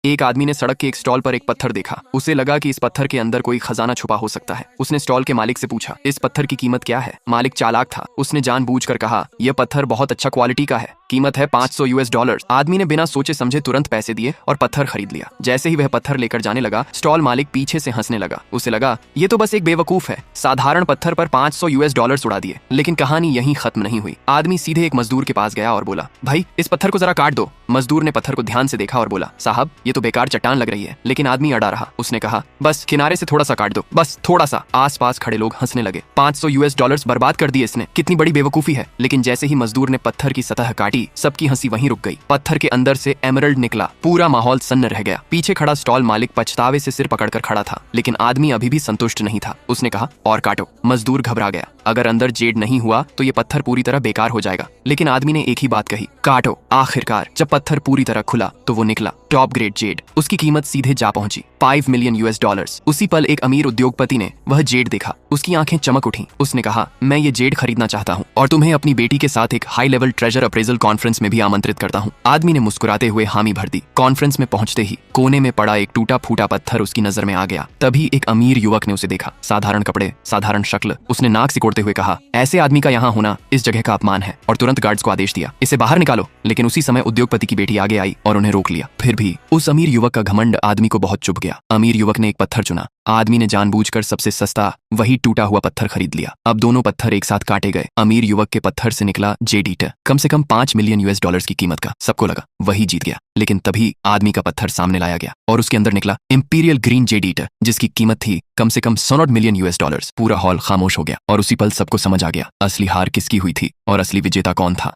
एक आदमी ने सड़क के एक स्टॉल पर एक पत्थर देखा। उसे लगा कि इस पत्थर के अंदर कोई खजाना छुपा हो सकता है। उसने स्टॉल के मालिक से पूछा, इस पत्थर की कीमत क्या है? मालिक चालाक था, उसने जानबूझकर कहा, यह पत्थर बहुत अच्छा क्वालिटी का है, कीमत है $500। आदमी ने बिना सोचे समझे तुरंत पैसे दिए और पत्थर खरीद लिया। जैसे ही वह पत्थर लेकर जाने लगा, स्टॉल मालिक पीछे से हंसने लगा। उसे लगा ये तो बस एक बेवकूफ है, साधारण पत्थर पर $500 उड़ा दिए। लेकिन कहानी यहीं खत्म नहीं हुई। आदमी सीधे एक मजदूर के पास गया और बोला, भाई इस पत्थर को जरा काट दो। मजदूर ने पत्थर को ध्यान से देखा और बोला, साहब ये तो बेकार चट्टान लग रही है। लेकिन आदमी अड़ा रहा। उसने कहा, बस किनारे से थोड़ा सा काट दो, बस थोड़ा सा। आसपास खड़े लोग हंसने लगे। $500 बर्बाद कर दिए इसने, कितनी बड़ी बेवकूफी है। लेकिन जैसे ही मजदूर ने पत्थर की सतह काटी, सबकी हंसी वहीं रुक गई। पत्थर के अंदर से एमरल्ड निकला। पूरा माहौल सन्न रह गया। पीछे खड़ा स्टॉल मालिक पछतावे से सिर पकड़कर खड़ा था। लेकिन आदमी अभी भी संतुष्ट नहीं था। उसने कहा, और काटो। मजदूर घबरा गया। अगर अंदर जेड नहीं हुआ तो ये पत्थर पूरी तरह बेकार हो जाएगा। लेकिन आदमी ने एक ही बात कही, काटो। आखिरकार जब पत्थर पूरी तरह खुला तो वो निकला टॉप ग्रेड जेड। उसकी कीमत सीधे जा पहुंची $5 मिलियन। उसी पल एक अमीर उद्योगपति ने वह जेड देखा। उसकी आंखें चमक उठी। उसने कहा, मैं ये जेड खरीदना चाहता हूँ और तुम्हें अपनी बेटी के साथ एक high level treasure appraisal conference में भी आमंत्रित करता हूँ। आदमी ने मुस्कुराते हुए हामी भर दी। कॉन्फ्रेंस में पहुंचते ही कोने में पड़ा एक टूटा फूटा पत्थर उसकी नजर में आ गया। तभी एक अमीर युवक ने उसे देखा। साधारण कपड़े, साधारण शक्ल। उसने नाक सिकोड़ते हुए कहा, ऐसे आदमी का यहाँ होना इस जगह का अपमान है, और तुरंत गार्ड्स को आदेश दिया, इसे बाहर निकालो। लेकिन उसी समय उद्योगपति की बेटी आगे आई और उन्हें रोक लिया। फिर भी उस अमीर युवक का घमंड आदमी को बहुत चुभ गया। अमीर युवक ने एक पत्थर चुना। आदमी ने जानबूझकर सबसे सस्ता वही टूटा हुआ पत्थर खरीद लिया। अब दोनों पत्थर एक साथ काटे गए। अमीर युवक के पत्थर से निकला जेड ईटर, कम से कम $5 मिलियन की कीमत का। सबको लगा वही जीत गया। लेकिन तभी आदमी का पत्थर सामने लाया गया और उसके अंदर निकला इंपीरियल ग्रीन जेड ईटर, जिसकी कीमत थी कम से कम $100 मिलियन। पूरा हॉल खामोश हो गया और उसी पल सबको समझ आ गया असली हार किसकी हुई थी और असली विजेता कौन था।